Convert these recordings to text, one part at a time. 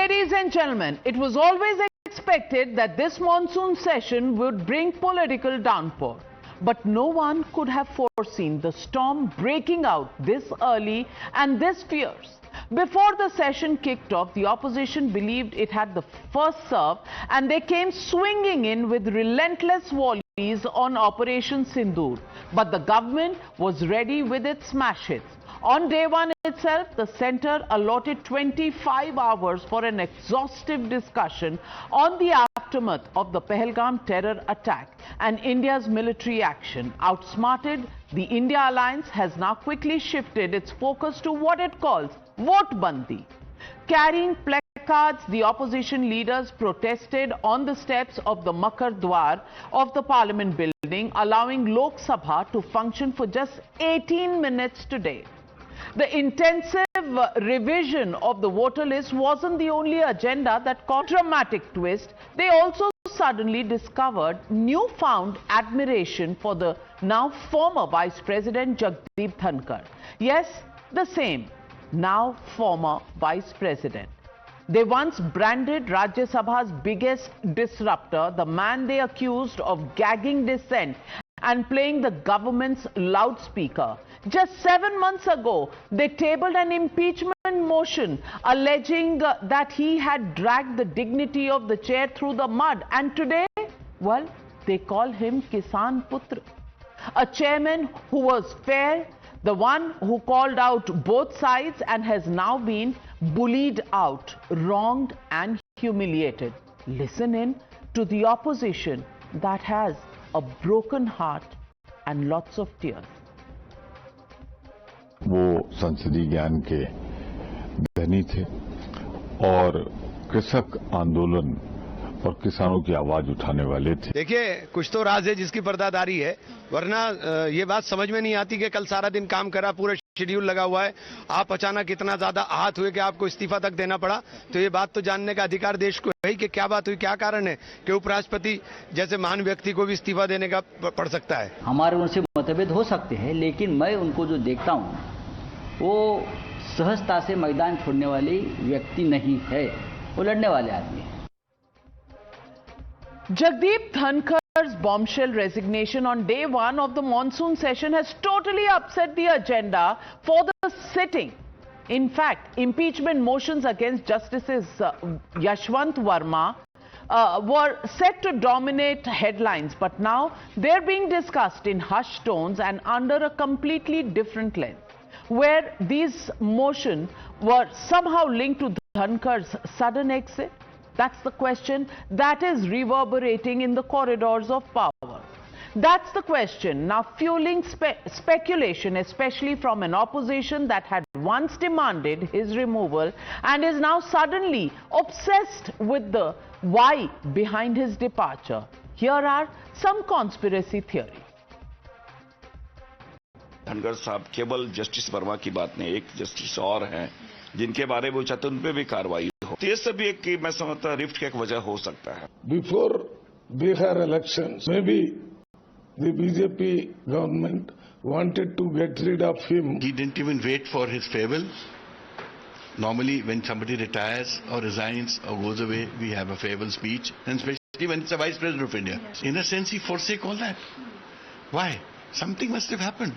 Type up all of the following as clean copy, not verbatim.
ladies and gentlemen, it was always expected that this monsoon session would bring political downpour. But no one could have foreseen the storm breaking out this early and this fierce. Before the session kicked off, the opposition believed it had the first serve, and they came swinging in with relentless volleys on Operation Sindoor. But the government was ready with its smash hits. On day one itself, the centre allotted 25 hours for an exhaustive discussion on the aftermath of the Pahalgam terror attack and India's military action. Outsmarted, the India Alliance has now quickly shifted its focus to what it calls vote bandi. Carrying placards, the opposition leaders protested on the steps of the Makar Dwar of the Parliament building, allowing Lok Sabha to function for just 18 minutes today. The intensive revision of the voter list wasn't the only agenda that caught a dramatic twist. They also suddenly discovered newfound admiration for the now former Vice President Jagdeep Dhankar. Yes, the same, now former Vice President. They once branded Rajya Sabha's biggest disruptor, the man they accused of gagging dissent and playing the government's loudspeaker. Just 7 months ago, they tabled an impeachment motion alleging that he had dragged the dignity of the chair through the mud. And today, well, they call him Kisan Putra. A chairman who was fair, the one who called out both sides and has now been bullied out, wronged and humiliated. Listen in to the opposition that has a broken heart and lots of tears. वो संसदीय ज्ञान के धनी थे और कृषक आंदोलन और किसानों की आवाज उठाने वाले थे। देखिए, कुछ तो राज है जिसकी पर्दादारी है, वरना ये बात समझ में नहीं आती कि कल सारा दिन काम करा, पूरा शेड्यूल लगा हुआ है, आप अचानक इतना ज्यादा आहत हुए कि आपको इस्तीफा तक देना पड़ा। तो ये बात तो जानने का अधिकार देश को है कि क्या बात हुई, क्या कारण है कि उपराष्ट्रपति जैसे महान व्यक्ति को भी इस्तीफा देने का पड़ सकता है। हमारे उनसे मतभेद हो सकते हैं, लेकिन मैं उनको जो देखता हूँ वो सहजता से मैदान छोड़ने वाली व्यक्ति नहीं है, वो लड़ने वाले आदमी है। Jagdeep Dhankar's bombshell resignation on day one of the monsoon session has totally upset the agenda for the sitting. In fact, impeachment motions against Justices Yashwant Verma were set to dominate headlines, but now they're being discussed in hushed tones and under a completely different lens, where these motions were somehow linked to Dhankar's sudden exit. That's the question that is reverberating in the corridors of power. That's the question now fueling speculation, especially from an opposition that had once demanded his removal and is now suddenly obsessed with the why behind his departure. Here are some conspiracy theories. Dhankhar साहब केवल justice Verma की बात नहीं, एक justice और हैं जिनके बारे में वो चाहते उन पे भी कार्रवाई हो। तो ये सभी एक मैं समझता रिफ्ट की एक वजह हो सकता है। Before Bihar elections, maybe the BJP government wanted to get rid of him. He didn't even wait for his farewell. Normally, when somebody retires or resigns or goes away, we have a farewell speech, and especially when it's a vice president of India. In a sense, he forsake all that. Why? Something must have happened.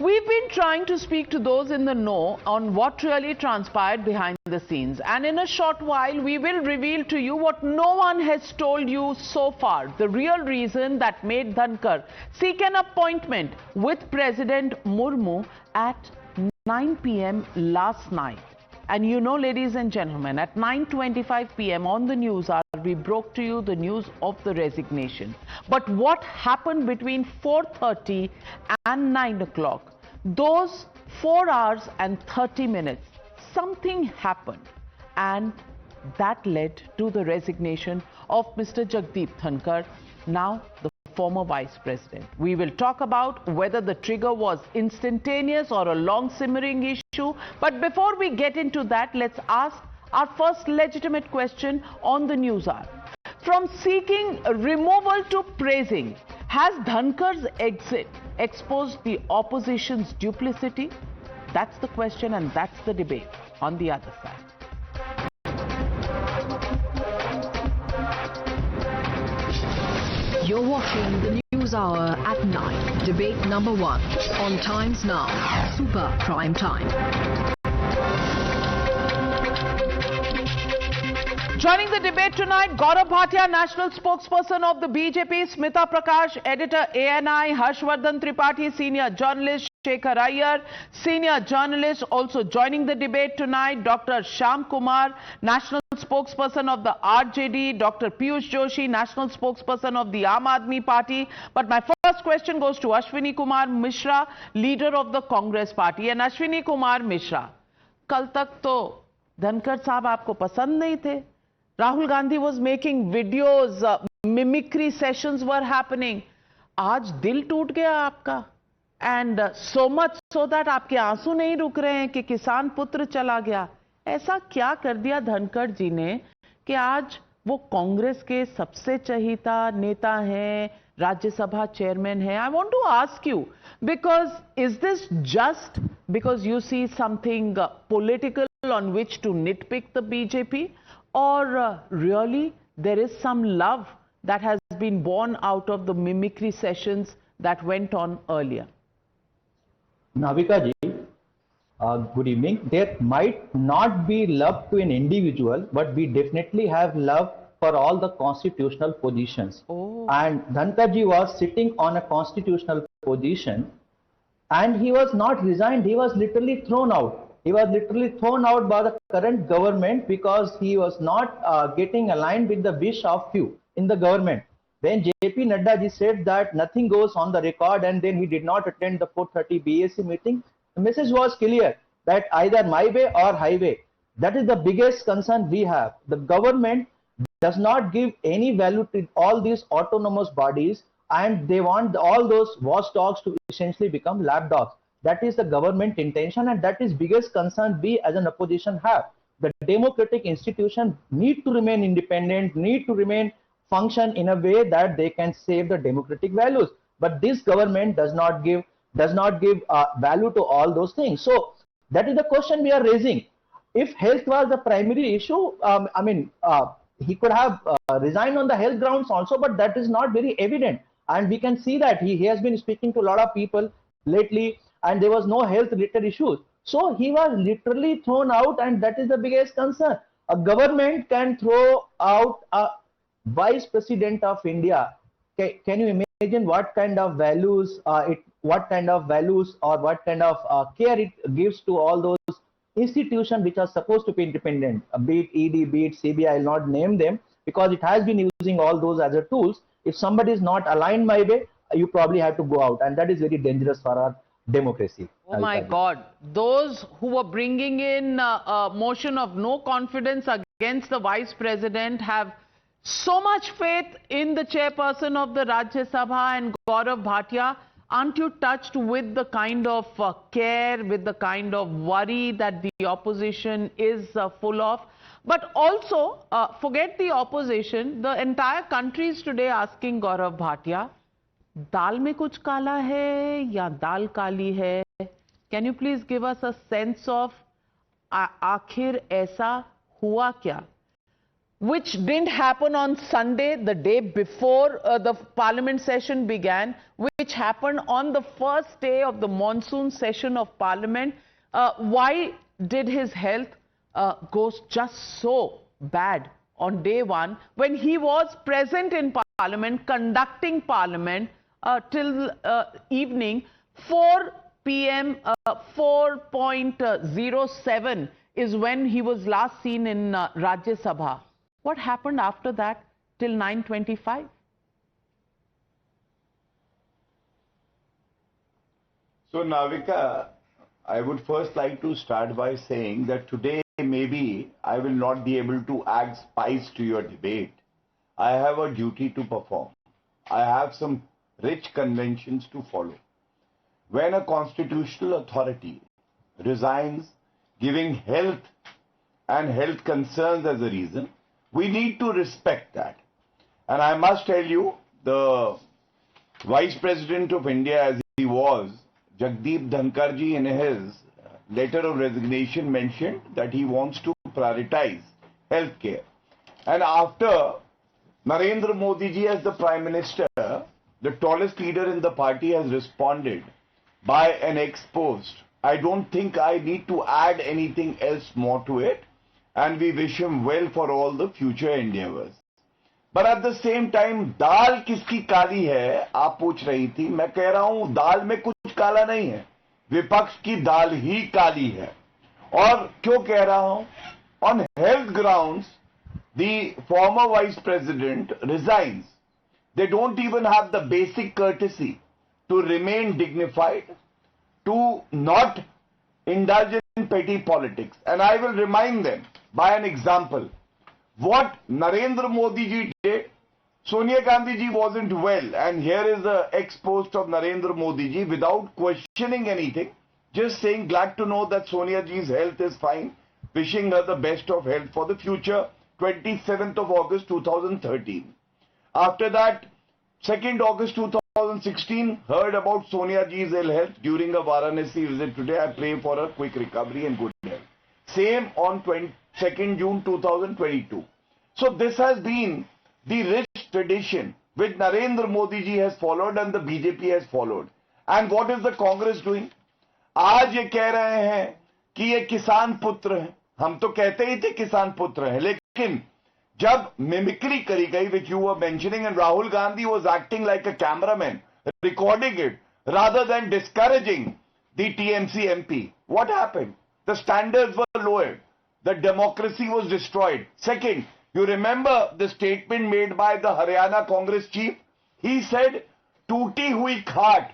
We've been trying to speak to those in the know on what really transpired behind the scenes, and in a short while we will reveal to you what no one has told you so far, the real reason that made Dhankar seek an appointment with President Murmu at 9 p.m. last night. And you know, ladies and gentlemen, at 9:25 p.m. on the news hour, we broke to you the news of the resignation. But what happened between 4:30 and 9 o'clock, those 4 hours and 30 minutes, something happened. And that led to the resignation of Mr. Jagdeep Dhankar, now the former vice president. We will talk about whether the trigger was instantaneous or a long simmering issue. But before we get into that, let's ask our first legitimate question on the news hour. From seeking removal to praising, has Dhankar's exit exposed the opposition's duplicity? That's the question and that's the debate on the other side. You're watching the News Hour at 9. Debate number 1 on Times Now. Super Prime Time. Joining the debate tonight, Gaurav Bhatia, national spokesperson of the BJP, Smita Prakash, editor ANI, Harshvardhan Tripathi, senior journalist, Shekhar Iyer, senior journalist. Also joining the debate tonight, Dr. Shyam Kumar, national spokesperson of the RJD, Dr. Piyush Joshi, national spokesperson of the Aam Aadmi Party. But my first question goes to Ashwini Kumar Mishra, leader of the Congress Party. And Ashwini Kumar Mishra, कल तक तो धनखड़ साहब आपको पसंद नहीं थे. Rahul Gandhi was making videos, mimicry sessions were happening. आज दिल टूट गया आपका. And so much so that आपके आंसू नहीं रुक रहे हैं कि किसान पुत्र चला गया. ऐसा क्या कर दिया धनखड़ जी ने कि आज वो कांग्रेस के सबसे चहीता नेता हैं, राज्यसभा चेयरमैन हैं. I want to ask you, because is this just because you see something political on which to nitpick the BJP, or really there is some love that has been born out of the mimicry sessions that went on earlier? Navika ji, good evening. There might not be love to an individual, but we definitely have love for all the constitutional positions. Oh. And Dhankar ji was sitting on a constitutional position, and he was not resigned, he was literally thrown out. He was literally thrown out by the current government because he was not getting aligned with the wish of few in the government. When JP Nadda ji said that nothing goes on the record, and then he did not attend the 430 BAC meeting, the message was clear that either my way or highway. That is the biggest concern we have. The government does not give any value to all these autonomous bodies, and they want all those watchdogs to essentially become lapdogs. That is the government intention, and that is biggest concern we as an opposition have. The democratic institution need to remain independent, need to remain function in a way that they can save the democratic values. But this government does not give value to all those things. So that is the question we are raising. If health was the primary issue, he could have resigned on the health grounds also, but that is not very evident. And we can see that he has been speaking to a lot of people lately, and there was no health related issues. So he was literally thrown out, and that is the biggest concern. A government can throw out a vice president of India. Can you imagine what kind of values or what kind of care it gives to all those institutions which are supposed to be independent, be it ED, be it CBI, I will not name them because it has been using all those as a tools. If somebody is not aligned my way, you probably have to go out, and that is very dangerous for our democracy. Oh my God. Those who were bringing in a motion of no confidence against the vice president have so much faith in the chairperson of the Rajya Sabha and Gaurav Bhatia. Aren't you touched with the kind of care, with the kind of worry that the opposition is full of? But also, forget the opposition, the entire country is today asking Gaurav Bhatia, दाल में कुछ काला है या दाल काली है? Can you please give us a sense of आखिर ऐसा हुआ क्या? Which didn't happen on Sunday, the day before the parliament session began, which happened on the first day of the monsoon session of parliament. Why did his health go just so bad on day one when he was present in parliament, conducting parliament till evening? 4 p.m. 4:07 is when he was last seen in Rajya Sabha. What happened after that till 9:25? So Navika, I would first like to start by saying that today maybe I will not be able to add spice to your debate. I have a duty to perform. I have some rich conventions to follow. When a constitutional authority resigns, giving health and health concerns as a reason, we need to respect that. And I must tell you, the Vice President of India as he was, Jagdeep Dhankar ji, in his letter of resignation mentioned that he wants to prioritize healthcare. And after Narendra Modi ji as the Prime Minister, the tallest leader in the party has responded by an ex-post. I don't think I need to add anything else more to it, and we wish him well for all the future endeavors. But at the same time, दाल किसकी काली है आप पूछ रही थी. मैं कह रहा हूं दाल में कुछ काला नहीं है, विपक्ष की दाल ही काली है. और क्यों कह रहा हूं? On health grounds, the former vice president resigns. They don't even have the basic courtesy to remain dignified, to not indulge in petty politics. And I will remind them by an example. What Narendra Modi ji did, Sonia Gandhi ji wasn't well, and here is the ex-post of Narendra Modi ji without questioning anything, just saying glad to know that Sonia ji's health is fine, wishing her the best of health for the future, 27th of August 2013. After that, 2nd August 2016, heard about Sonia ji's ill health during a Varanasi visit today. I pray for her quick recovery and good health. Same on 2nd June 2022. So this has been the rich tradition which Narendra Modi ji has followed and the BJP has followed. And what is the Congress doing? आज ये कह रहे हैं कि ये किसान पुत्र हैं. हम तो कहते ही थे किसान पुत्र हैं, लेकिन जब मिमिक्री करी गई, which you were mentioning, and Rahul Gandhi was acting like a cameraman, recording it, rather than discouraging the TMC MP, what happened? The standards were lowered. The democracy was destroyed. Second, you remember the statement made by the Haryana Congress chief? He said, टूटी हुई खाट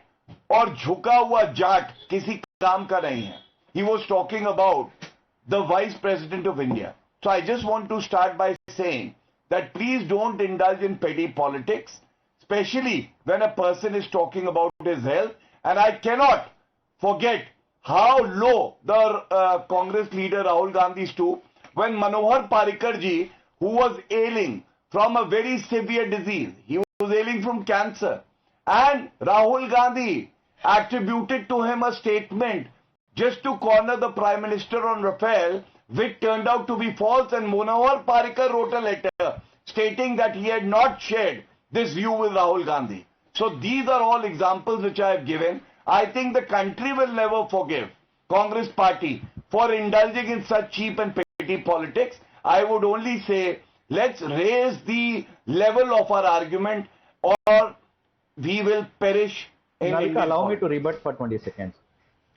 और झुका हुआ जाट किसी काम का नहीं है. He was talking about the Vice President of India. So I just want to start by saying that please don't indulge in petty politics, especially when a person is talking about his health. And I cannot forget how low the Congress leader Rahul Gandhi stooped when Manohar Parrikar ji, who was ailing from a very severe disease, he was ailing from cancer, and Rahul Gandhi attributed to him a statement just to corner the Prime Minister on Rafale, which turned out to be false, and Manohar Parrikar wrote a letter stating that he had not shared this view with Rahul Gandhi. So these are all examples which I have given. I think the country will never forgive Congress party for indulging in such cheap and petty politics. I would only say, let's raise the level of our argument or we will perish in Navika, Indian allow me politics. to rebut for 20 seconds.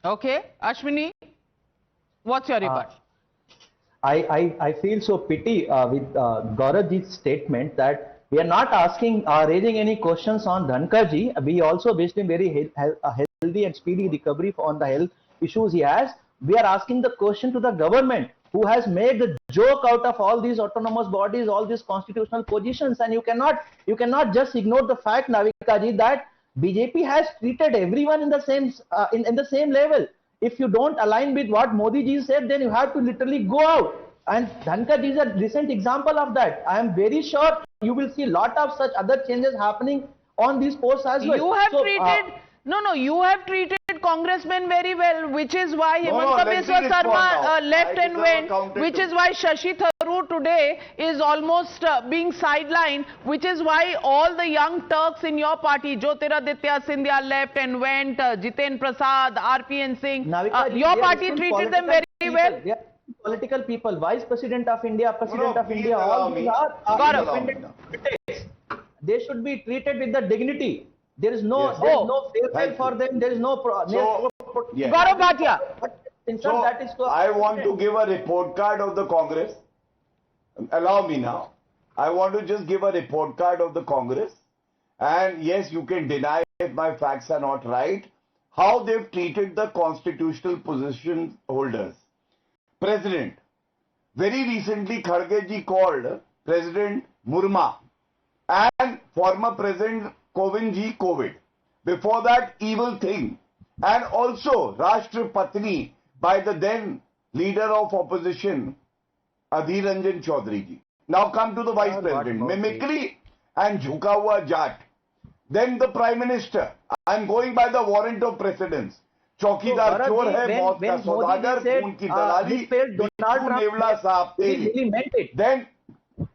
Okay, Ashwini, what's your rebut? I feel so pity with Gauravji's statement that we are not raising any questions on Dhankarji. We also wished him very healthy and speedy recovery on the health issues he has. We are asking the question to the government, who has made the joke out of all these autonomous bodies, all these constitutional positions, and you cannot just ignore the fact, Navika ji, that BJP has treated everyone in the same in the same level. If you don't align with what Modi ji said, then you have to literally go out. And Dhankar ji is a recent example of that. I am very sure you will see a lot of such other changes happening on these posts as well. You have treated you have treated congressmen very well, which is why Himanta Biswa Sarma left and went, which is why Shashi Tharoor today is almost being sidelined, which is why all the young Turks in your party, Jyotiraditya Scindia left and went, Jiten Prasad, RPN Singh, your party treated them very well. They are political people, Vice President of India, President of India, all these are independent politics. They should be treated with the dignity. There is no farewell for them. There is no Gaurav Bhatia. I want to give a report card of the Congress. Allow me now. I want to just give a report card of the Congress. And yes, you can deny if my facts are not right. How they've treated the constitutional position holders. President. Very recently, Kharge ji called President Murma and former President Kovind ji COVID. Before that, evil thing. And also Rashtra Patni by the then leader of opposition, Adhir Ranjan Chaudhary ji. Now come to the Vice President. Mimicry and jhuka hua jat. Then the Prime Minister. I am going by the warrant of precedence. चौकीदार Gaurav चोर ji, है, when- मौत का when Modi ji Saudagar, said, खून की दलाली, he failed Donald Bittu Trump, नेवला साहब he Teli. really meant it. Then you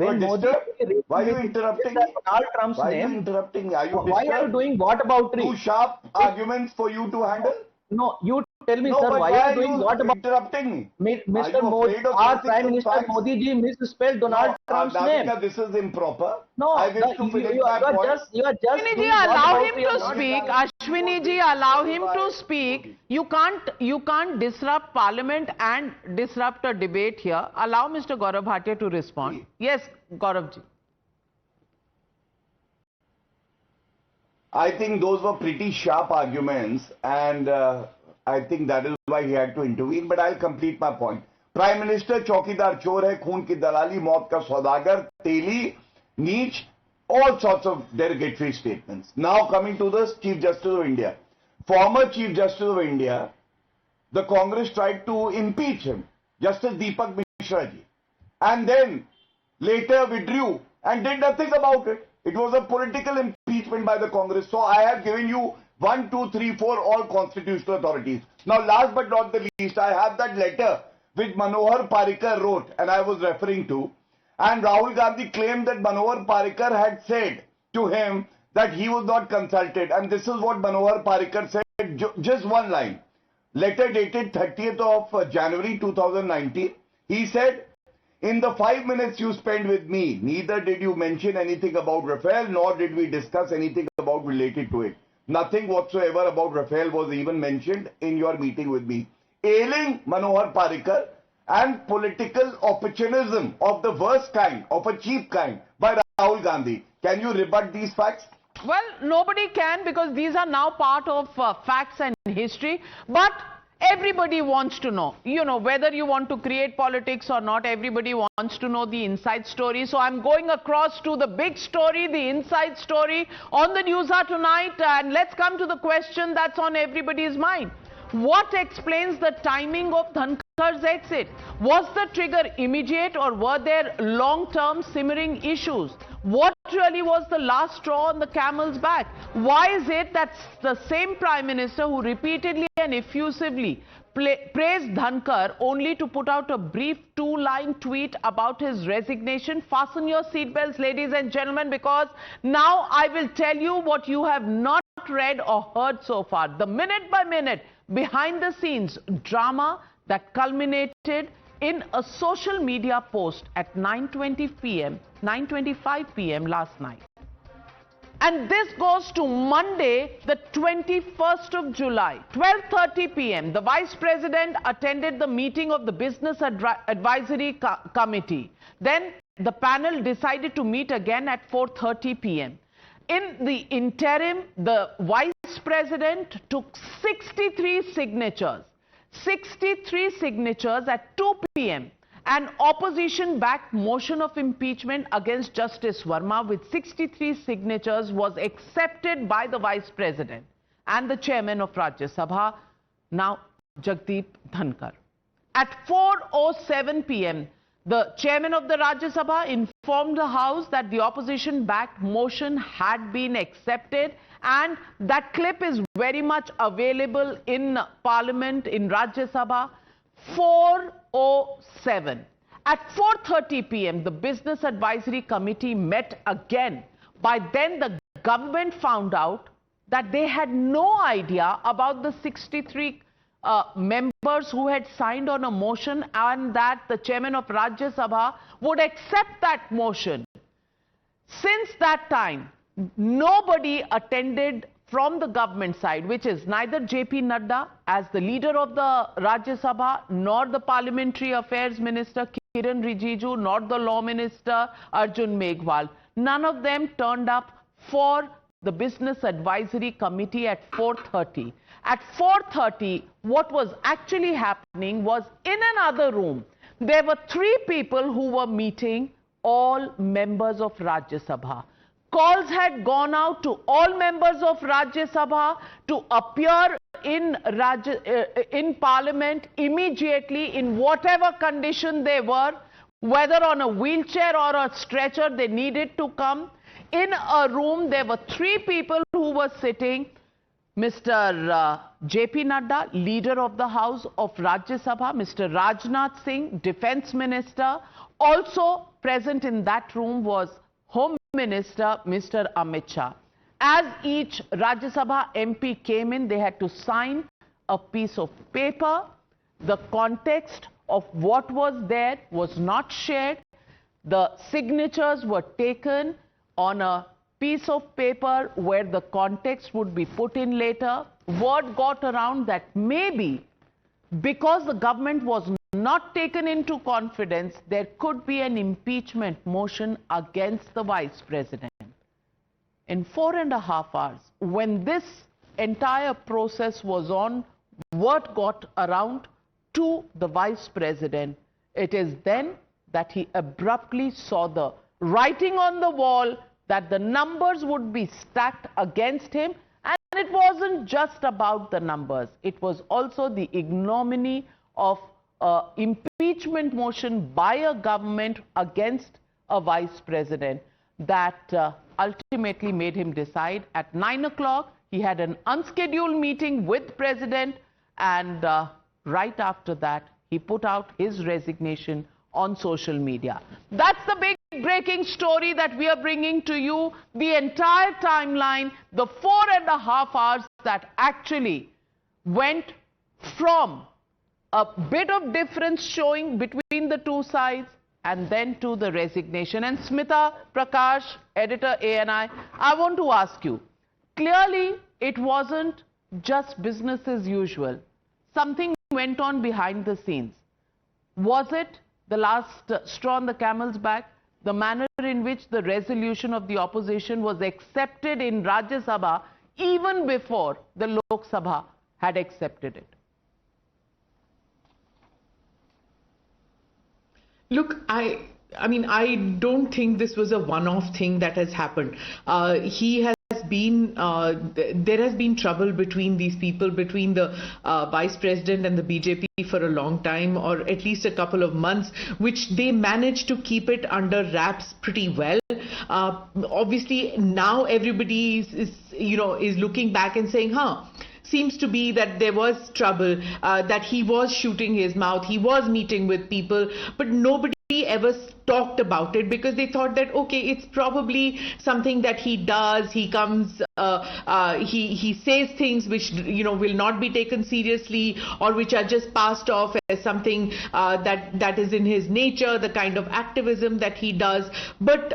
are When Modi disturbed. Why are you interrupting me? Donald Trump's Why are you name. interrupting me? Are you Why are you disturbed? doing what about Too it? sharp arguments for you to handle? No, you tell me, No, sir, but why are you doing what about interrupting me? Mr. Are you Modi? afraid of Our facing Prime some Minister facts? Modi ji misspelled Donald Trump's name. Navika, this is improper. No, I wish to finish my point. you are just Ashwini ji, doing what allow about him your to not- speak. Ashwini ji, allow him to speak. You can't disrupt Parliament and disrupt a debate here. Allow Mr. Gaurav Bhatia to respond. Yes, Gaurav ji. I think those were pretty sharp arguments, and I think that is why he had to intervene. But I'll complete my point. Prime Minister चौकीदार चोर है, खून की दलाली, मौत का सौदागर, तेली, नीच, all sorts of derogatory statements. Now coming to the Chief Justice of India. Former Chief Justice of India, the Congress tried to impeach him, Justice Deepak Mishra ji, and then later withdrew and did nothing about it. It was a political impeachment by the Congress. So I have given you 1, 2, 3, 4 all constitutional authorities. Now last but not the least, I have that letter which Manohar Parrikar wrote and I was referring to. And Rahul Gandhi claimed that Manohar Parrikar had said to him that he was not consulted. And this is what Manohar Parrikar said, just one line. Letter dated 30th of January 2019. He said, in the 5 minutes you spent with me, neither did you mention anything about Rafale, nor did we discuss anything about related to it. Nothing whatsoever about Rafale was even mentioned in your meeting with me. Ailing Manohar Parrikar and political opportunism of the worst kind, of a cheap kind, by Rahul Gandhi. Can you rebut these facts? Well, nobody can, because these are now part of facts and history. But everybody wants to know, whether you want to create politics or not, everybody wants to know the inside story. So I'm going across to the big story, the inside story on the News Hour tonight. And let's come to the question that's on everybody's mind. What explains the timing of Dhankar's exit? Was the trigger immediate, or were there long-term simmering issues? What really was the last straw on the camel's back? Why is it that the same Prime Minister who repeatedly and effusively praised Dhankar only to put out a brief 2-line tweet about his resignation? Fasten your seatbelts, ladies and gentlemen, because now I will tell you what you have not read or heard so far. The minute-by-minute, behind-the-scenes drama that culminated in a social media post at 9:25 p.m. last night. And this goes to Monday, the 21st of July, 12:30 p.m. The Vice President attended the meeting of the Business Advisory Committee. Then the panel decided to meet again at 4:30 p.m. In the interim, the Vice President took 63 signatures at 2 p.m. An opposition-backed motion of impeachment against Justice Verma with 63 signatures was accepted by the Vice President and the Chairman of Rajya Sabha, now Jagdeep Dhankar. At 4:07 p.m., the Chairman of the Rajya Sabha informed the House that the opposition-backed motion had been accepted, and that clip is very much available in Parliament, in Rajya Sabha. 4:07. At 4:30 p.m., the Business Advisory Committee met again. By then, the government found out that they had no idea about the 63 members who had signed on a motion, and that the Chairman of Rajya Sabha would accept that motion. Since that time, nobody attended from the government side, which is neither J.P. Nadda as the leader of the Rajya Sabha, nor the Parliamentary Affairs Minister Kiran Rijiju, nor the Law Minister Arjun Meghwal. None of them turned up for the Business Advisory Committee at 4:30. At 4:30, what was actually happening was, in another room, there were 3 people who were meeting all members of Rajya Sabha. Calls had gone out to all members of Rajya Sabha to appear in Parliament immediately, in whatever condition they were, whether on a wheelchair or a stretcher, they needed to come. In a room, there were 3 people who were sitting. Mr. J.P. Nadda, leader of the House of Rajya Sabha, Mr. Rajnath Singh, Defence Minister. Also present in that room was Home Minister, Mr. Amit Shah. As each Rajya Sabha MP came in, they had to sign a piece of paper. The context of what was there was not shared. The signatures were taken on a piece of paper where the context would be put in later. Word got around that maybe because the government was not taken into confidence, there could be an impeachment motion against the Vice President. In 4.5 hours, when this entire process was on, word got around to the Vice President. It is then that he abruptly saw the writing on the wall that the numbers would be stacked against him. And it wasn't just about the numbers. It was also the ignominy of impeachment motion by a government against a Vice President that ultimately made him decide. At 9 o'clock, he had an unscheduled meeting with President, and right after that, he put out his resignation on social media. That's the big breaking story that we are bringing to you. The entire timeline, the 4.5 hours that actually went from a bit of difference showing between the two sides and then to the resignation. And Smita Prakash, editor ANI, I want to ask you, clearly it wasn't just business as usual. Something went on behind the scenes. Was it the last straw on the camel's back? The manner in which the resolution of the opposition was accepted in Rajya Sabha even before the Lok Sabha had accepted it? Look, I mean, I don't think this was a one-off thing that has happened. There has been trouble between these people, between the Vice President and the BJP for a long time, or at least a couple of months, which they managed to keep it under wraps pretty well. Obviously, now everybody is looking back and saying, seems to be that there was trouble, that he was shooting his mouth, he was meeting with people, but nobody ever talked about it because they thought that, okay, it's probably something that he does. He comes, he says things which, will not be taken seriously or which are just passed off as something that is in his nature, the kind of activism that he does. But,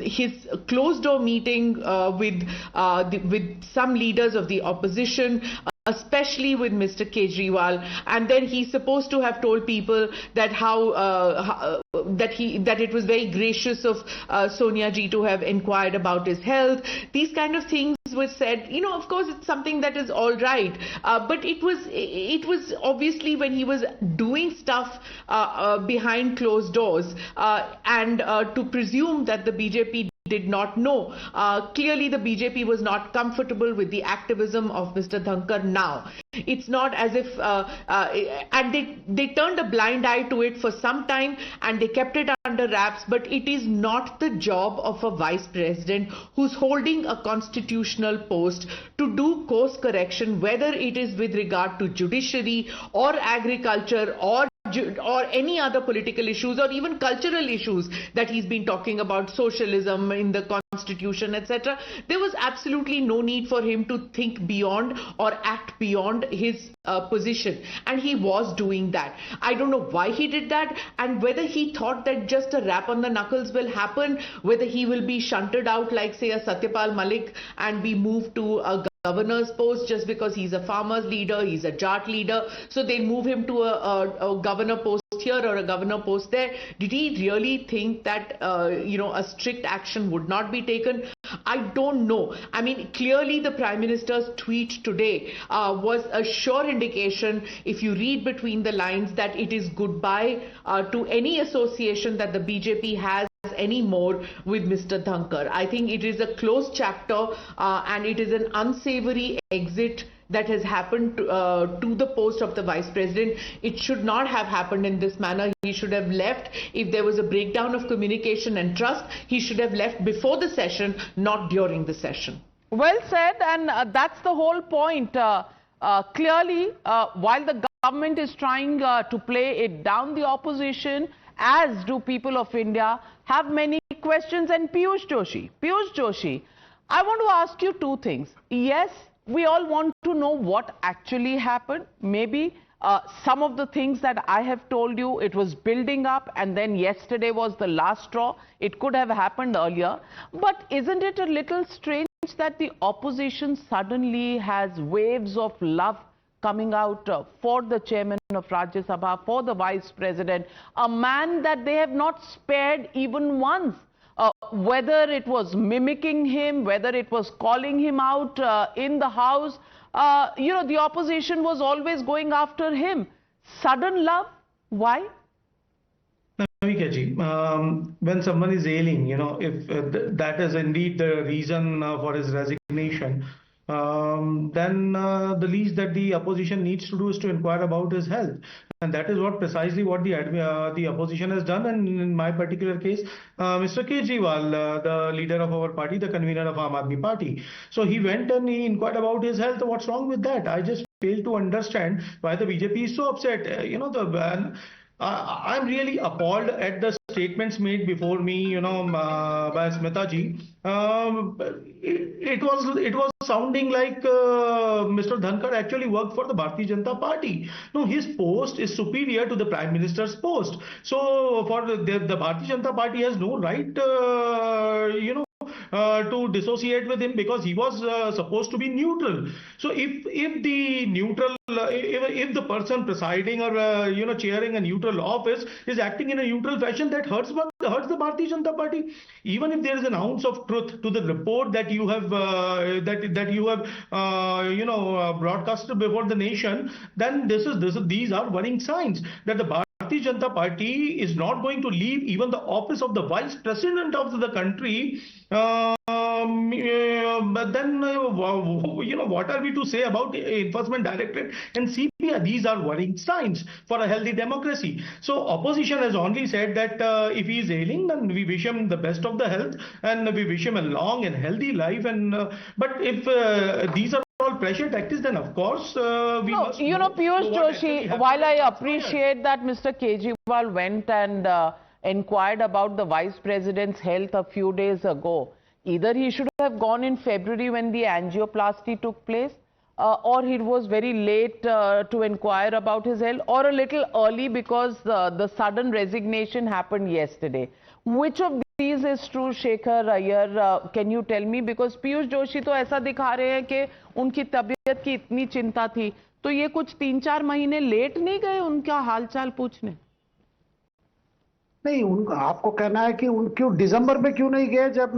his closed door meeting with some leaders of the opposition, especially with Mr. Kejriwal, and then he's supposed to have told people that that it was very gracious of Sonia ji to have inquired about his health. These kind of things were said. Of course, it's something that is all right, but it was obviously when he was doing stuff behind closed doors, and to presume that the BJP did not know. Clearly, the BJP was not comfortable with the activism of Mr. Dhankar now. It's not as if, and they turned a blind eye to it for some time and they kept it under wraps, but it is not the job of a Vice President who's holding a constitutional post to do course correction, whether it is with regard to judiciary or agriculture or any other political issues or even cultural issues that he's been talking about, socialism in the constitution, etc. There was absolutely no need for him to think beyond or act beyond his position, and he was doing that. I don't know why he did that, and whether he thought that just a rap on the knuckles will happen, whether he will be shunted out like, say, a Satyapal Malik and be moved to a governor's post just because he's a farmer's leader, he's a Jat leader, so they move him to a governor post here or a governor post there. Did he really think that a strict action would not be taken? I don't know. I mean, clearly the Prime Minister's tweet today was a sure indication, if you read between the lines, that it is goodbye to any association that the BJP has anymore with Mr. Dhankar. I think it is a closed chapter and it is an unsavory exit that has happened to the post of the Vice President. It should not have happened in this manner. He should have left. If there was a breakdown of communication and trust, he should have left before the session, not during the session. Well said, and that's the whole point. Clearly, while the government is trying to play it down, the opposition, as do people of India, have many questions. And Piyush Joshi, I want to ask you two things. Yes, we all want to know what actually happened. Maybe some of the things that I have told you, it was building up, and then yesterday was the last straw. It could have happened earlier. But isn't it a little strange that the opposition suddenly has waves of love coming out for the chairman of Rajya Sabha, for the vice president, a man that they have not spared even once? Whether it was mimicking him, whether it was calling him out in the house, the opposition was always going after him. Sudden love, why? Navika ji, when someone is ailing, if that is indeed the reason for his resignation, then the least that the opposition needs to do is to inquire about his health. And that is precisely what the opposition has done. And in my particular case, Mr. Kejriwal, the leader of our party, the convener of Aam Aadmi Party. So he went and he inquired about his health. What's wrong with that? I just fail to understand why the BJP is so upset. I'm really appalled at the statements made before me, by Smita ji. It was sounding like Mr. Dhankar actually worked for the Bharatiya Janata Party. No, his post is superior to the Prime Minister's post. So for the Bharatiya Janata Party has no right, to dissociate with him, because he was supposed to be neutral. So if the person presiding or chairing a neutral office is acting in a neutral fashion, that hurts the Bharatiya Janata Party. Even if there is an ounce of truth to the report that you have broadcasted before the nation, then these are worrying signs that the Bharatiya Janata Party is not going to leave even the office of the vice president of the country. But then, what are we to say about the Enforcement Directorate and CBI? These are worrying signs for a healthy democracy. So opposition has only said that if he is ailing, then we wish him the best of the health and we wish him a long and healthy life. And but if these are all pressure tactics, then of course we must. Piyush Joshi, while I appreciate that Mr. Kejriwal went and inquired about the vice president's health a few days ago, either he should have gone in February when the angioplasty took place, or he was very late to inquire about his health, or a little early because the sudden resignation happened yesterday. Which of these is true, Shekhar Iyer? Can you tell me? Because Piyush Joshi तो ऐसा दिखा रहे हैं कि उनकी तबीयत की इतनी चिंता थी, तो ये कुछ 3-4 महीने लेट नहीं गए उनका हालचाल पूछने? नहीं, आपको कहना है कि क्यों दिसंबर में क्यों नहीं गए, जब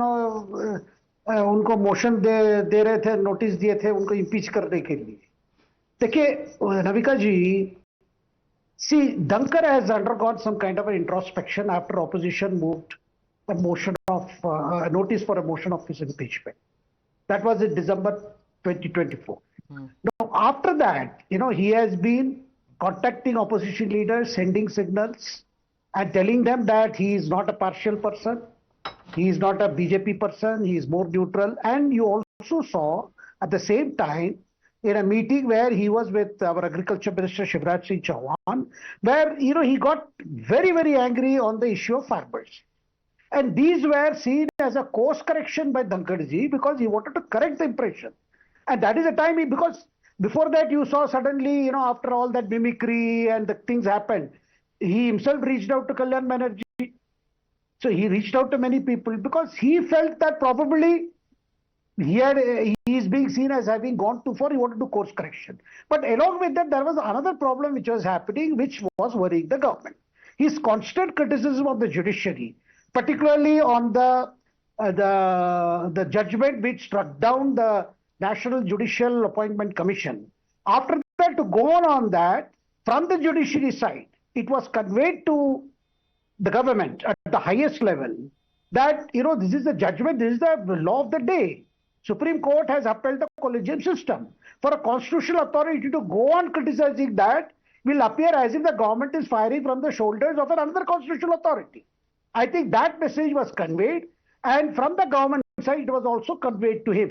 उनको मोशन दे रहे थे, नोटिस दिए थे उनको इम्पीच करने के लिए? देखिए नविका जी, see, Dhankar has undergone some kind of an introspection after opposition moved a motion of notice for a motion of his impeachment. That was in December 2024. Now, after that, he has been contacting opposition leaders, sending signals, and telling them that he is not a partial person, he is not a BJP person, he is more neutral. And you also saw at the same time in a meeting where he was with our Agriculture Minister Shivraj Singh Chauhan, where he got very, very angry on the issue of farmers. And these were seen as a course correction by Dhankarji, because he wanted to correct the impression. And that is the time because before that you saw suddenly, after all that mimicry and the things happened, he himself reached out to Kalyan Banerjee. So he reached out to many people because he felt that probably he is being seen as having gone too far. He wanted to course correction. But along with that, there was another problem which was happening, which was worrying the government. His constant criticism of the judiciary, particularly on the judgment which struck down the National Judicial Appointment Commission. After that, to go on that, from the judiciary side, it was conveyed to the government at the highest level that, this is the judgment, this is the law of the day. Supreme Court has upheld the collegium system. For a constitutional authority to go on criticizing that will appear as if the government is firing from the shoulders of another constitutional authority. I think that message was conveyed, and from the government side it was also conveyed to him.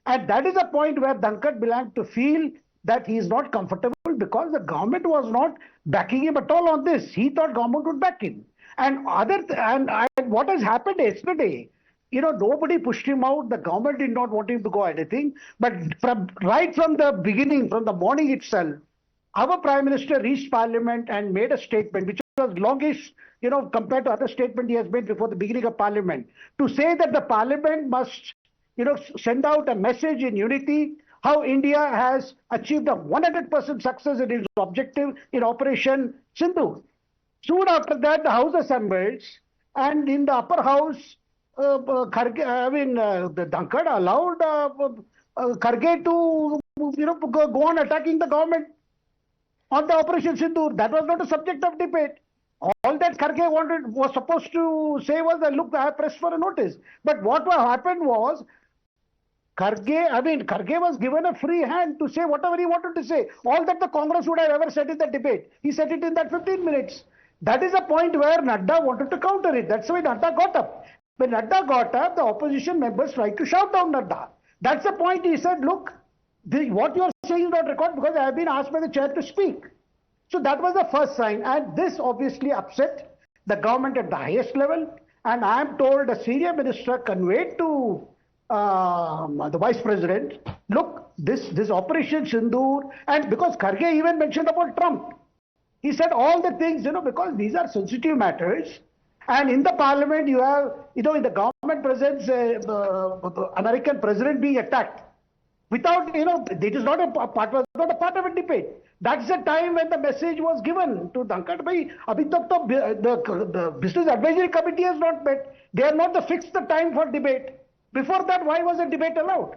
And that is a point where Dhankad began to feel that he is not comfortable because the government was not backing him at all on this. He thought government would back him. And what has happened yesterday, nobody pushed him out. The government did not want him to go anything. But right from the beginning, from the morning itself, our Prime Minister reached Parliament and made a statement, which was longish, compared to other statements he has made before the beginning of Parliament, to say that the Parliament must, send out a message in unity, how India has achieved a 100% success in its objective in Operation Sindoor. Soon after that, the House assembles, and in the upper house, the Dhankad allowed Kharge to, go on attacking the government on the Operation Sindoor. That was not a subject of debate. All that Kharge was supposed to say was that, look, I have pressed for a notice. But what happened was, Kharge was given a free hand to say whatever he wanted to say. All that the Congress would have ever said in the debate, he said it in that 15 minutes. That is a point where Nadda wanted to counter it. That's why Nadda got up. When Nadda got up, the opposition members tried to shout down Nadda. That's the point. He said, look, what you are saying is not recorded because I have been asked by the chair to speak. So that was the first sign. And this obviously upset the government at the highest level. And I am told a senior minister conveyed to the vice president, look, this Operation Sindoor, and because Kharge even mentioned about Trump, he said all the things, because these are sensitive matters. And in the parliament, you have, in the government presence, the American president being attacked. Without, it is not a part of a debate. That's the time when the message was given to Dhankad. Abhi tak to the Business Advisory Committee has not met. They are not fixed the time for debate. Before that, why was a debate allowed?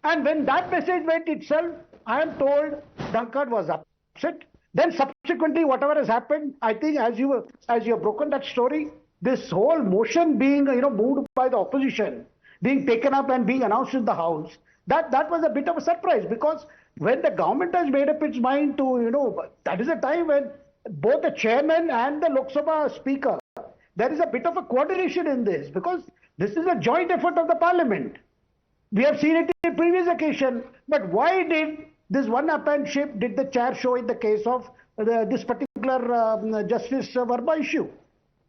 And when that message went itself, I am told Dhankad was upset. Then subsequently, whatever has happened, I think as you have broken that story, this whole motion being, moved by the opposition, being taken up and being announced in the House, that was a bit of a surprise because when the government has made up its mind to, that is a time when both the chairman and the Lok Sabha speaker, there is a bit of a coordination in this because this is a joint effort of the parliament. We have seen it in previous occasion, but why did this one-upmanship did the chair show in the case of this particular Justice Verma issue?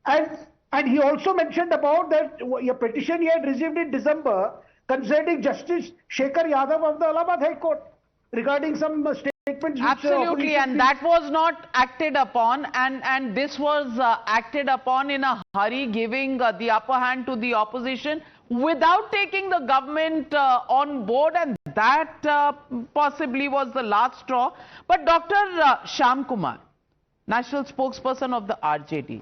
And he also mentioned about that a petition he had received in December concerning Justice Shekhar Yadav of the Allahabad High Court regarding some statements. Absolutely, and that was not acted upon, and this was acted upon in a hurry, giving the upper hand to the opposition without taking the government on board, and that possibly was the last straw. But Dr. Shyam Kumar, national spokesperson of the RJD,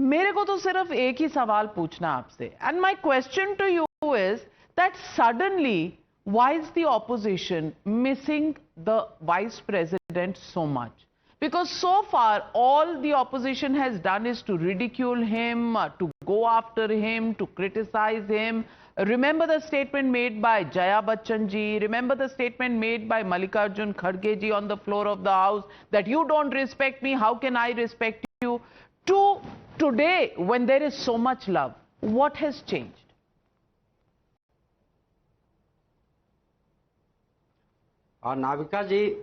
मेरे को तो सिर्फ एक ही सवाल पूछना आपसे, and my question to you is that suddenly why is the opposition missing the vice president so much? Because so far all the opposition has done is to ridicule him, to go after him, to criticize him. Remember the statement made by Jaya Bachchan ji, remember the statement made by Mallikarjun Kharge ji on the floor of the House that you don't respect me, how can I respect you? To today, when there is so much love, what has changed? Navika ji,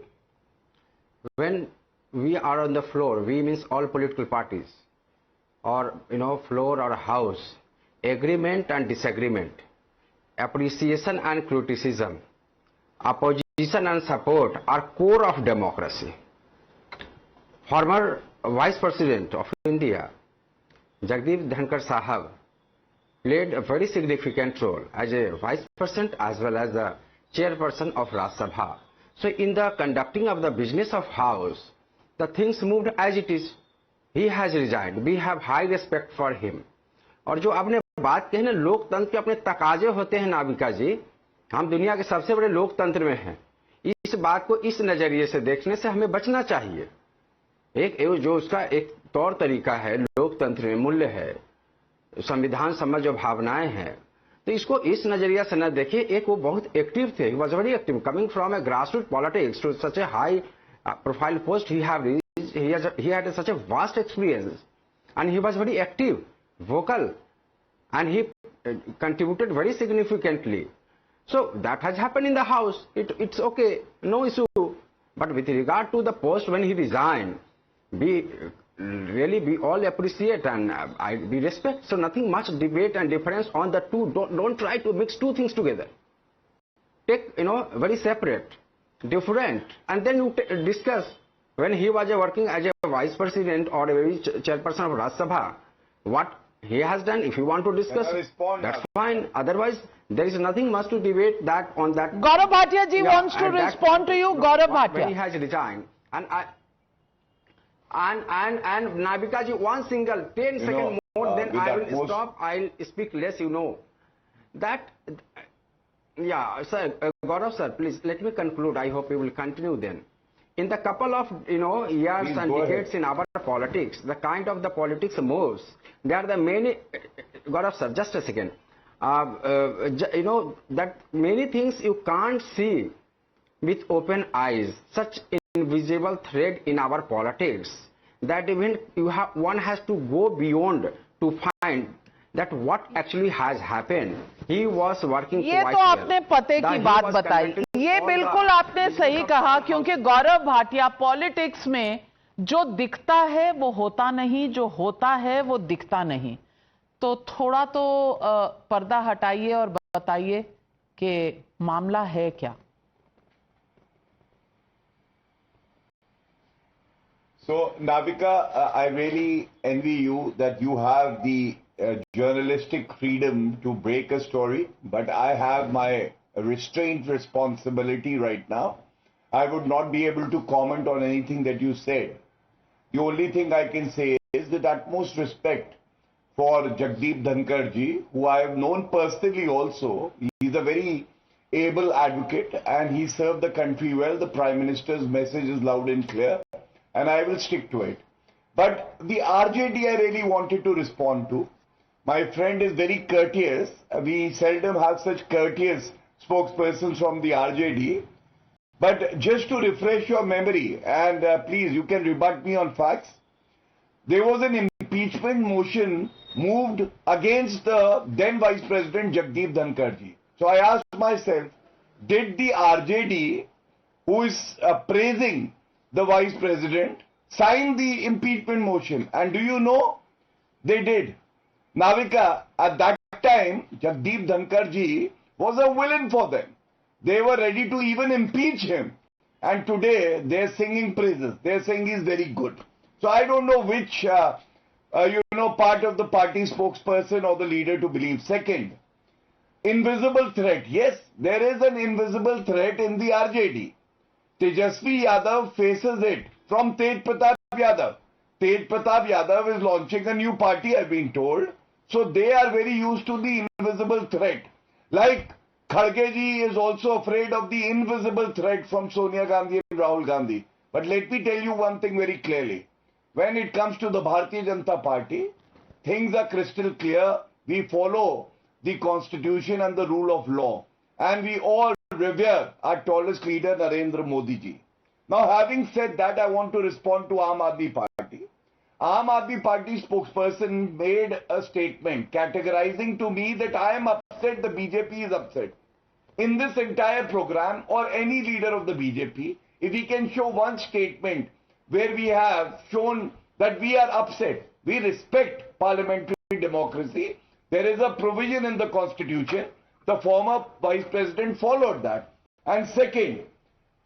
when we are on the floor, we means all political parties, or floor or house, agreement and disagreement, appreciation and criticism, opposition and support are core of democracy. Former Vice President of India, Jagdeep Dhankad Sahab, played a very significant role as a Vice President as well as the Chairperson of Rajya Sabha. So in the conducting of the business of House, the things moved as it is. He has resigned. We have high respect for him. और जो आपने बात कही ना, लोकतंत्र के अपने तकाजे होते हैं नाविका जी, हम दुनिया के सबसे बड़े लोकतंत्र में हैं. इस बात को इस नजरिए से देखने से हमें बचना चाहिए. एक जो उसका एक तौर तरीका है, लोकतंत्र में मूल्य है, संविधान सम्मत जो भावनाएं हैं, तो इसको इस नजरिया से न देखिए. एक वो बहुत एक्टिव थे, he was very active, coming from a grassroots politics to such a high profile post he have reached. He had such a vast experience, and he was very active, vocal, and he contributed very significantly. So that has happened in the House. It's okay, no issue. But with regard to the post when he resigned, we all appreciate and we respect. So nothing much debate and difference on the two. Don't try to mix two things together. Take, very separate, different, and then you discuss when he was working as a vice president or a chairperson of Rajya Sabha, what he has done. If you want to discuss, that's fine. Otherwise, there is nothing much to debate that on that. Gaurav Bhatia ji wants to respond to you. Gaurav Bhatia. When he has resigned, and Navika ji, one single 10 second more, then I will stop. I'll speak less. That. Yeah, sir, Gaurav sir, please let me conclude. I hope you will continue then. In the couple of years and decades in our politics, the kind of the politics moves, there are the many. Gaurav sir, just a second. That many things you can't see with open eyes. Such invisible thread in our politics that even one has to go beyond to find that what actually has happened. He was working. ये तो आपने पते की बात बताई, ये बिल्कुल आपने सही कहा, क्योंकि गौरव भाटिया पॉलिटिक्स में जो दिखता है वो होता नहीं, जो होता है वो दिखता नहीं। तो थोड़ा तो पर्दा हटाइए और बताइए कि मामला है क्या। So, Navika, I really envy you that you have the journalistic freedom to break a story, but I have my restraint responsibility right now. I would not be able to comment on anything that you said. The only thing I can say is that utmost respect for Jagdeep Dhankar ji, who I have known personally also. He's a very able advocate and he served the country well. The Prime Minister's message is loud and clear, and I will stick to it. But the RJD I really wanted to respond to. My friend is very courteous. We seldom have such courteous spokespersons from the RJD. But just to refresh your memory, and please, you can rebut me on facts. There was an impeachment motion moved against the then Vice President Jagdeep Dhankar ji. So I asked myself, did the RJD, who is praising the Vice President, sign the impeachment motion? And do you know? They did. Navika, at that time, Jagdeep Dhankar ji was a villain for them. They were ready to even impeach him. And today, they're singing praises. They're saying he's very good. So I don't know which, part of the party spokesperson or the leader to believe. Second, invisible threat. Yes, there is an invisible threat in the RJD. Tejasvi Yadav faces it from Tej Pratap Yadav. Tej Pratap Yadav is launching a new party, I've been told. So they are very used to the invisible threat. Like Kharge ji is also afraid of the invisible threat from Sonia Gandhi and Rahul Gandhi. But let me tell you one thing very clearly. When it comes to the Bharatiya Janata Party, things are crystal clear. We follow the constitution and the rule of law. And we all revere our tallest leader, Narendra Modi ji. Now, having said that, I want to respond to Aam Aadmi Party. Aam Aadmi Party spokesperson made a statement categorizing to me that I am upset, the BJP is upset. In this entire program, or any leader of the BJP, if we can show one statement where we have shown that we are upset, we respect parliamentary democracy. There is a provision in the constitution. The former vice president followed that. And second,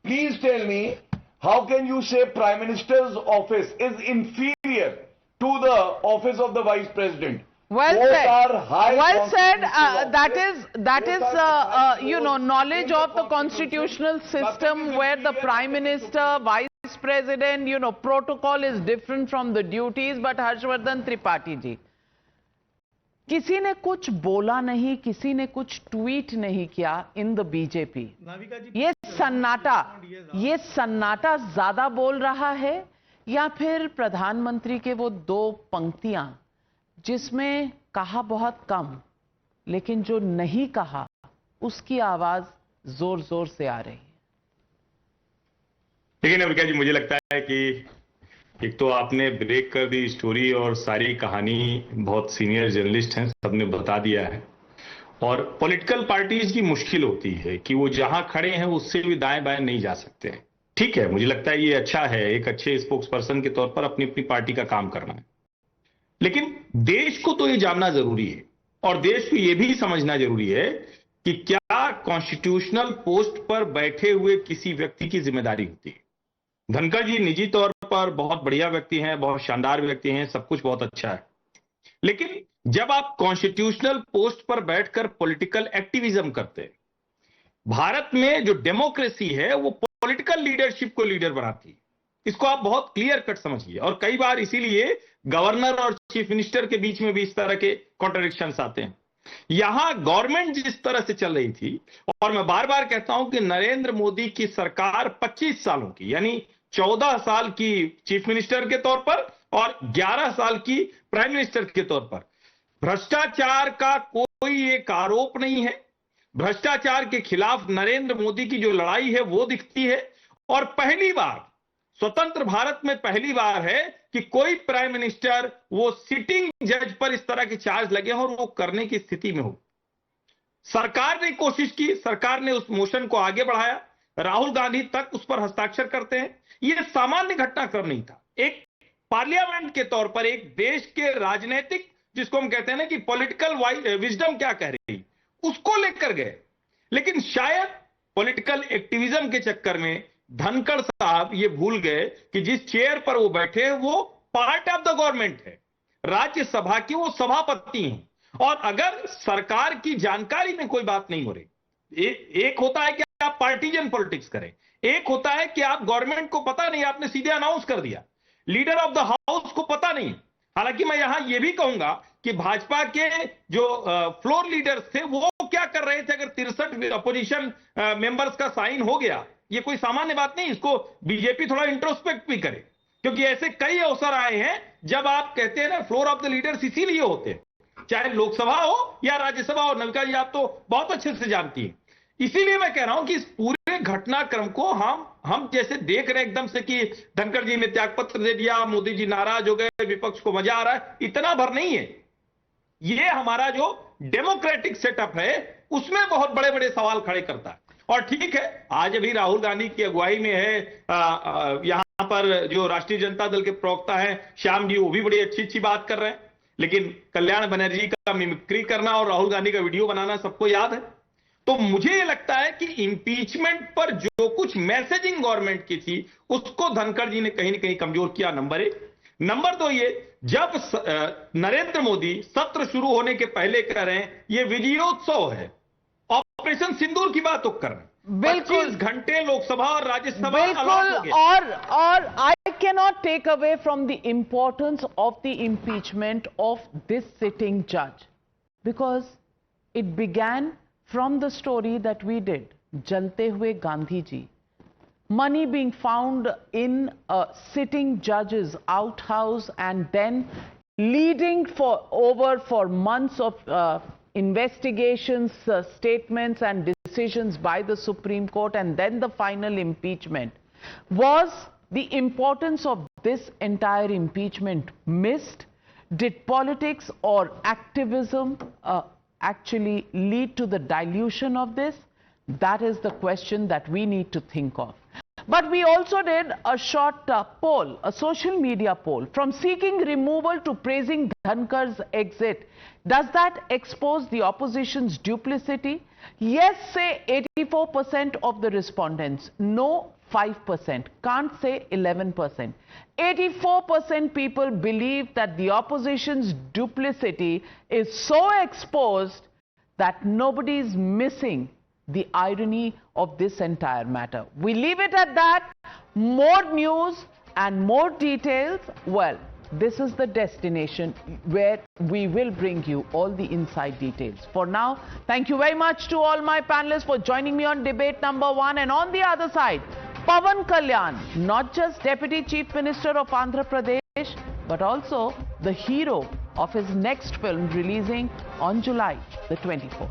please tell me, how can you say Prime Minister's office is inferior to the office of the Vice President? Well Both said. Are high well said. That is knowledge of the constitutional system where the Prime Minister, Vice President, protocol is different from the duties. But Harshvardhan Tripathi ji, किसी ने कुछ बोला नहीं, किसी ने कुछ tweet नहीं किया इन द बीजेपी। ये सन्नाटा ज्यादा बोल रहा है या फिर प्रधानमंत्री के वो दो पंक्तियां जिसमें कहा बहुत कम लेकिन जो नहीं कहा उसकी आवाज जोर जोर से आ रही है। देखिए नवरिका जी, मुझे लगता है कि एक तो आपने ब्रेक कर दी स्टोरी और सारी कहानी, बहुत सीनियर जर्नलिस्ट हैं, सबने बता दिया है। और पॉलिटिकल पार्टीज की मुश्किल होती है कि वो जहां खड़े हैं उससे भी दाएं बाएं नहीं जा सकते हैं। ठीक है, मुझे लगता है ये अच्छा है, एक अच्छे स्पोक्स पर्सन के तौर पर अपनी अपनी पार्टी का काम करना है, लेकिन देश को तो ये जानना जरूरी है और देश को ये भी समझना जरूरी है कि क्या कॉन्स्टिट्यूशनल पोस्ट पर बैठे हुए किसी व्यक्ति की जिम्मेदारी होती है। धनखड़ जी निजी तौर पर बहुत बढ़िया व्यक्ति हैं, बहुत शानदार व्यक्ति हैं, सब कुछ बहुत अच्छा है, लेकिन जब आप कॉन्स्टिट्यूशनल पोस्ट पर बैठकर पॉलिटिकल एक्टिविज्म करते हैं, भारत में जो डेमोक्रेसी है वो पॉलिटिकल लीडरशिप को लीडर बनाती है। इसको आप बहुत क्लियर कट समझिए और कई बार इसीलिए गवर्नर और चीफ मिनिस्टर के बीच में भी इस तरह के कॉन्ट्रडिक्शंस आते हैं। यहां गवर्नमेंट जिस तरह से चल रही थी, और मैं बार बार कहता हूं कि नरेंद्र मोदी की सरकार 25 सालों की, यानी 14 साल की चीफ मिनिस्टर के तौर पर और 11 साल की प्राइम मिनिस्टर के तौर पर, भ्रष्टाचार का कोई एक आरोप नहीं है। भ्रष्टाचार के खिलाफ नरेंद्र मोदी की जो लड़ाई है वो दिखती है और पहली बार स्वतंत्र भारत में पहली बार है कि कोई प्राइम मिनिस्टर वो सिटिंग जज पर इस तरह के चार्ज लगे और वो करने की स्थिति में हो। सरकार ने कोशिश की, सरकार ने उस मोशन को आगे बढ़ाया, राहुल गांधी तक उस पर हस्ताक्षर करते हैं। यह सामान्य घटनाक्रम नहीं था। एक पार्लियामेंट के तौर पर एक देश के राजनीतिक, जिसको हम कहते हैं ना कि पॉलिटिकल विजडम क्या कह रही, उसको लेकर गए, लेकिन शायद पॉलिटिकल एक्टिविज्म के चक्कर में धनखड़ साहब ये भूल गए कि जिस चेयर पर वो बैठे वो पार्ट ऑफ द गवर्नमेंट है, राज्यसभा की वो सभापति हैं और अगर सरकार की जानकारी में कोई बात नहीं हो रही, एक होता है कि आप पार्टीजन पॉलिटिक्स करें, एक होता है कि आप गवर्नमेंट को पता नहीं, आपने सीधे अनाउंस कर दिया, लीडर ऑफ द हाउस को पता नहीं। हालांकि मैं यहां यह भी कहूंगा कि भाजपा के जो फ्लोर लीडर्स थे वो क्या कर रहे थे। अगर 63 अपोजिशन मेंबर्स का साइन हो गया, ये कोई सामान्य बात नहीं, इसको बीजेपी थोड़ा इंट्रोस्पेक्ट भी करे, क्योंकि ऐसे कई अवसर आए हैं जब आप कहते हैं ना फ्लोर ऑफ द लीडर्स इसीलिए होते हैं, चाहे लोकसभा हो या राज्यसभा हो। नविका जी आप तो बहुत अच्छे से जानती हैं। इसीलिए मैं कह रहा हूं कि इस पूरे घटनाक्रम को हम जैसे देख रहे हैं एकदम से कि धनखड़ जी ने त्यागपत्र दे दिया, मोदी जी नाराज हो गए, विपक्ष को मजा आ रहा है, इतना भर नहीं है। ये हमारा जो डेमोक्रेटिक सेटअप है उसमें बहुत बड़े बड़े सवाल खड़े करता है। और ठीक है, आज अभी राहुल गांधी की अगुवाई में है यहां पर जो राष्ट्रीय जनता दल के प्रवक्ता हैं श्याम जी, वो भी बड़ी अच्छी अच्छी बात कर रहे हैं, लेकिन कल्याण बनर्जी का मिमिक्री करना और राहुल गांधी का वीडियो बनाना सबको याद है। तो मुझे ये लगता है कि इंपीचमेंट पर जो कुछ मैसेजिंग गवर्नमेंट की थी उसको धनखड़ जी ने कहीं ना कहीं कमजोर किया, नंबर 1। नंबर 2, ये जब नरेंद्र मोदी सत्र शुरू होने के पहले कह रहे हैं ये विजयोत्सव है, ऑपरेशन सिंदूर की बात तो कर रहे हैं, 25 घंटे लोकसभा और राज्यसभा बिल्कुल। और I cannot take away from the importance of the impeachment of this sitting जज, because it began from the story that we did, Jalte Hue Gandhi ji, money being found in sitting judges' outhouse and then leading for months of investigations, statements and decisions by the Supreme Court, and then the final impeachment. Was the importance of this entire impeachment missed? Did politics or activism actually lead to the dilution of this? That is the question that we need to think of. But we also did a short poll, a social media poll, from seeking removal to praising Dhankhar's exit. Does that expose the opposition's duplicity? Yes, say 84% of the respondents. No, 5%. Can't say 11%. 84% people believe that the opposition's duplicity is so exposed that nobody is missing the irony of this entire matter. We leave it at that. More news and more details. Well, this is the destination where we will bring you all the inside details. For now, thank you very much to all my panelists for joining me on debate number 1. And on the other side, Pawan Kalyan, not just Deputy Chief Minister of Andhra Pradesh, but also the hero of his next film releasing on July the 24th.